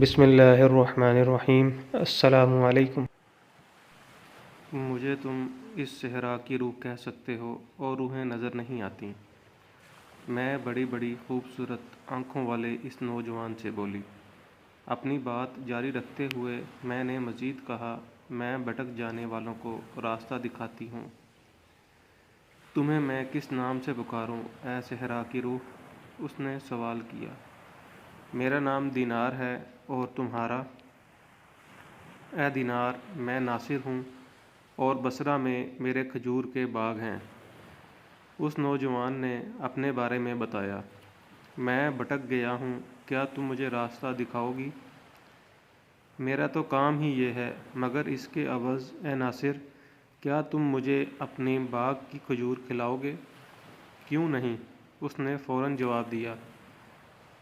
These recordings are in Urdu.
بسم اللہ الرحمن الرحیم۔ السلام علیکم۔ مجھے تم اس صحرا کی روح کہہ سکتے ہو اور روحیں نظر نہیں آتیں۔ میں بڑی بڑی خوبصورت آنکھوں والے اس نوجوان سے بولی۔ اپنی بات جاری رکھتے ہوئے میں نے مزید کہا، میں بھٹک جانے والوں کو راستہ دکھاتی ہوں۔ تمہیں میں کس نام سے پکاروں اے صحرا کی روح؟ اس نے سوال کیا۔ میرا نام دینار ہے، اور تمہارا؟ اے دینار، میں ناصر ہوں، اور بصرہ میں میرے کھجور کے باغ ہیں۔ اس نوجوان نے اپنے بارے میں بتایا۔ میں بھٹک گیا ہوں، کیا تم مجھے راستہ دکھاؤ گی؟ میرا تو کام ہی یہ ہے، مگر اس کے عوض اے ناصر، کیا تم مجھے اپنے باغ کی کھجور کھلاؤ گے؟ کیوں نہیں، اس نے فوراً جواب دیا۔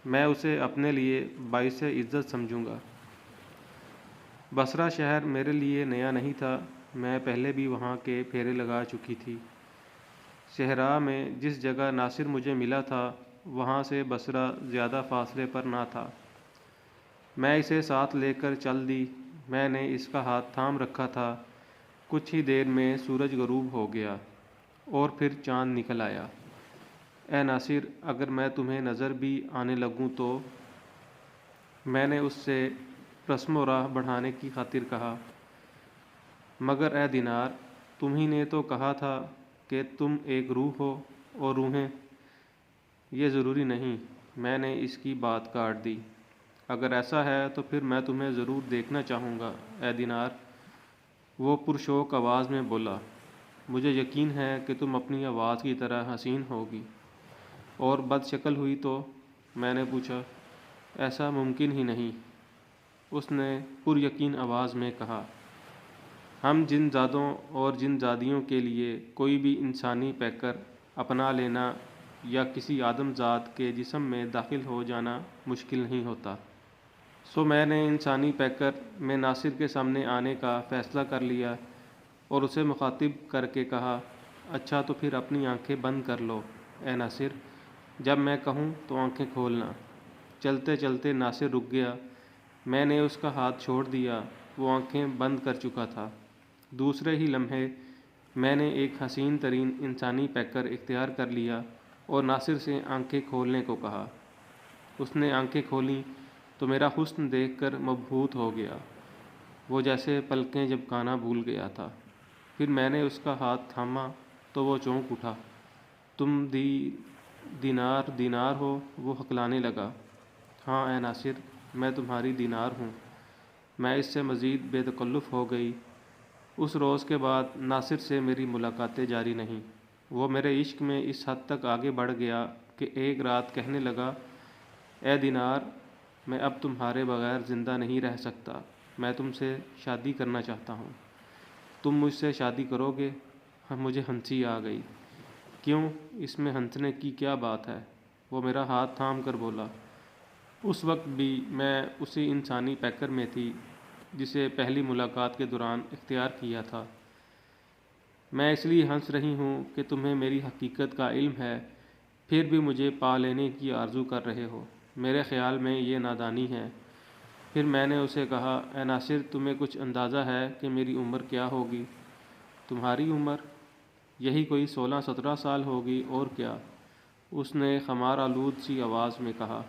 میں اسے اپنے لیے باعث عزت سمجھوں گا۔ بصرہ شہر میرے لیے نیا نہیں تھا، میں پہلے بھی وہاں کے پھیرے لگا چکی تھی۔ صحرا میں جس جگہ ناصر مجھے ملا تھا، وہاں سے بصرہ زیادہ فاصلے پر نہ تھا۔ میں اسے ساتھ لے کر چل دی۔ میں نے اس کا ہاتھ تھام رکھا تھا۔ کچھ ہی دیر میں سورج غروب ہو گیا، اور پھر چاند نکل آیا۔ اے ناصر، اگر میں تمہیں نظر بھی آنے لگوں تو؟ میں نے اس سے رسم و راہ بڑھانے کی خاطر کہا۔ مگر اے دینار، تم ہی نے تو کہا تھا کہ تم ایک روح ہو، اور روحیں؟ یہ ضروری نہیں، میں نے اس کی بات کاٹ دی۔ اگر ایسا ہے تو پھر میں تمہیں ضرور دیکھنا چاہوں گا اے دینار، وہ پرشوق آواز میں بولا۔ مجھے یقین ہے کہ تم اپنی آواز کی طرح حسین ہوگی، اور بد شکل ہوئی تو؟ میں نے پوچھا۔ ایسا ممکن ہی نہیں، اس نے پر یقین آواز میں کہا۔ ہم جن زادوں اور جن زادیوں کے لیے کوئی بھی انسانی پیکر اپنا لینا یا کسی آدم زاد کے جسم میں داخل ہو جانا مشکل نہیں ہوتا۔ سو میں نے انسانی پیکر میں ناصر کے سامنے آنے کا فیصلہ کر لیا، اور اسے مخاطب کر کے کہا، اچھا تو پھر اپنی آنکھیں بند کر لو اے ناصر، جب میں کہوں تو آنکھیں کھولنا۔ چلتے چلتے ناصر رک گیا۔ میں نے اس کا ہاتھ چھوڑ دیا، وہ آنکھیں بند کر چکا تھا۔ دوسرے ہی لمحے میں نے ایک حسین ترین انسانی پیکر اختیار کر لیا اور ناصر سے آنکھیں کھولنے کو کہا۔ اس نے آنکھیں کھولیں تو میرا حسن دیکھ کر مبہوت ہو گیا، وہ جیسے پلکیں جھپکانا بھول گیا تھا۔ پھر میں نے اس کا ہاتھ تھاما تو وہ چونک اٹھا۔ تم دینار دینار ہو؟ وہ ہکلانے لگا۔ ہاں اے ناصر، میں تمہاری دینار ہوں۔ میں اس سے مزید بے تکلف ہو گئی۔ اس روز کے بعد ناصر سے میری ملاقاتیں جاری نہیں۔ وہ میرے عشق میں اس حد تک آگے بڑھ گیا کہ ایک رات کہنے لگا، اے دینار، میں اب تمہارے بغیر زندہ نہیں رہ سکتا، میں تم سے شادی کرنا چاہتا ہوں۔ تم مجھ سے شادی کرو گے؟ مجھے ہنسی آ گئی۔ کیوں، اس میں ہنسنے کی کیا بات ہے؟ وہ میرا ہاتھ تھام کر بولا۔ اس وقت بھی میں اسی انسانی پیکر میں تھی جسے پہلی ملاقات کے دوران اختیار کیا تھا۔ میں اس لیے ہنس رہی ہوں کہ تمہیں میری حقیقت کا علم ہے، پھر بھی مجھے پا لینے کی آرزو کر رہے ہو۔ میرے خیال میں یہ نادانی ہے۔ پھر میں نے اسے کہا، اے ناصر، تمہیں کچھ اندازہ ہے کہ میری عمر کیا ہوگی؟ تمہاری عمر؟ یہی کوئی 16-17 سال ہوگی، اور کیا؟ اس نے خمار آلود سی آواز میں کہا۔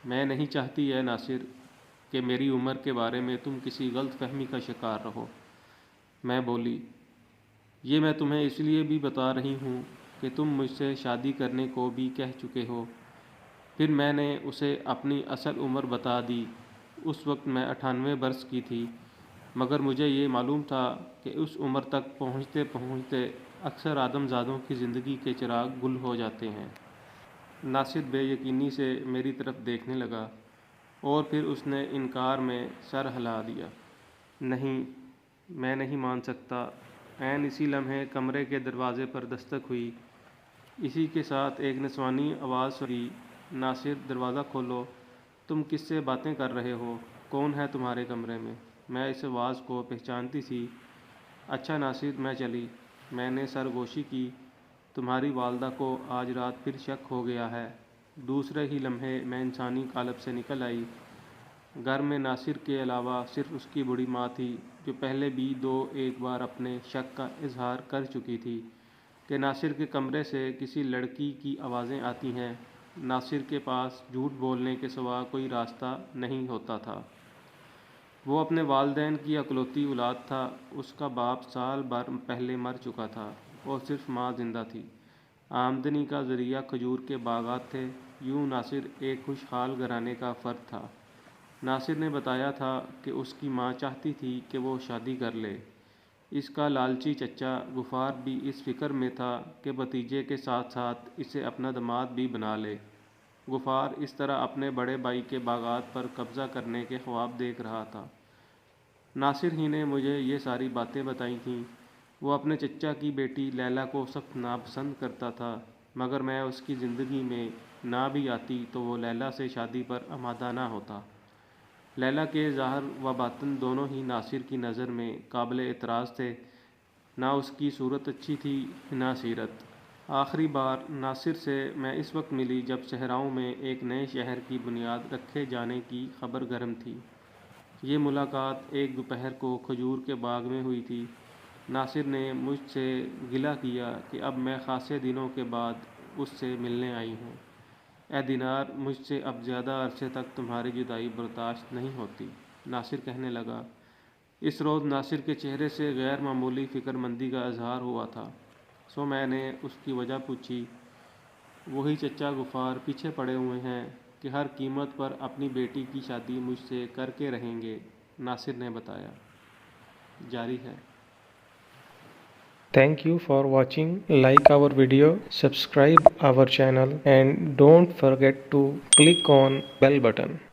میں نہیں چاہتی اے ناصر کہ میری عمر کے بارے میں تم کسی غلط فہمی کا شکار رہو۔ میں بولی، یہ میں تمہیں اس لیے بھی بتا رہی ہوں کہ تم مجھ سے شادی کرنے کو بھی کہہ چکے ہو۔ پھر میں نے اسے اپنی اصل عمر بتا دی۔ اس وقت میں 98 برس کی تھی، مگر مجھے یہ معلوم تھا کہ اس عمر تک پہنچتے پہنچتے اکثر آدم زادوں کی زندگی کے چراغ گل ہو جاتے ہیں۔ ناصر بے یقینی سے میری طرف دیکھنے لگا، اور پھر اس نے انکار میں سر ہلا دیا۔ نہیں، میں نہیں مان سکتا۔ عین اسی لمحے کمرے کے دروازے پر دستک ہوئی۔ اسی کے ساتھ ایک نسوانی آواز سنی، ناصر، دروازہ کھولو، تم کس سے باتیں کر رہے ہو؟ کون ہے تمہارے کمرے میں؟ میں اس آواز کو پہچانتی تھی۔ اچھا ناصر، میں چلی۔ میں نے سرگوشی کی، تمہاری والدہ کو آج رات پھر شک ہو گیا ہے۔ دوسرے ہی لمحے میں انسانی قالب سے نکل آئی۔ گھر میں ناصر کے علاوہ صرف اس کی بوڑھی ماں تھی، جو پہلے بھی ایک بار اپنے شک کا اظہار کر چکی تھی کہ ناصر کے کمرے سے کسی لڑکی کی آوازیں آتی ہیں۔ ناصر کے پاس جھوٹ بولنے کے سوا کوئی راستہ نہیں ہوتا تھا۔ وہ اپنے والدین کی اکلوتی اولاد تھا۔ اس کا باپ سال بھر پہلے مر چکا تھا اور صرف ماں زندہ تھی۔ آمدنی کا ذریعہ کھجور کے باغات تھے۔ یوں ناصر ایک خوشحال گھرانے کا فرد تھا۔ ناصر نے بتایا تھا کہ اس کی ماں چاہتی تھی کہ وہ شادی کر لے۔ اس کا لالچی چچا غفار بھی اس فکر میں تھا کہ بھتیجے کے ساتھ ساتھ اسے اپنا داماد بھی بنا لے۔ غفار اس طرح اپنے بڑے بھائی کے باغات پر قبضہ کرنے کے خواب دیکھ رہا تھا۔ ناصر ہی نے مجھے یہ ساری باتیں بتائی تھیں۔ وہ اپنے چچا کی بیٹی لیلا کو سخت ناپسند کرتا تھا، مگر میں اس کی زندگی میں نہ بھی آتی تو وہ لیلا سے شادی پر آمادہ نہ ہوتا۔ لیلا کے ظاہر و باطن دونوں ہی ناصر کی نظر میں قابل اعتراض تھے۔ نہ اس کی صورت اچھی تھی، نہ سیرت۔ آخری بار ناصر سے میں اس وقت ملی جب صحراؤں میں ایک نئے شہر کی بنیاد رکھے جانے کی خبر گرم تھی۔ یہ ملاقات ایک دوپہر کو کھجور کے باغ میں ہوئی تھی۔ ناصر نے مجھ سے گلہ کیا کہ اب میں خاصے دنوں کے بعد اس سے ملنے آئی ہوں۔ اے دینار، مجھ سے اب زیادہ عرصے تک تمہاری جدائی برداشت نہیں ہوتی، ناصر کہنے لگا۔ اس روز ناصر کے چہرے سے غیر معمولی فکر مندی کا اظہار ہوا تھا، سو میں نے اس کی وجہ پوچھی۔ وہی چچا غفار پیچھے پڑے ہوئے ہیں کہ ہر قیمت پر اپنی بیٹی کی شادی مجھ سے کر کے رہیں گے، ناصر نے بتایا۔ جاری ہے۔ Thank you for watching. Like our video, subscribe our channel and don't forget to click on bell button.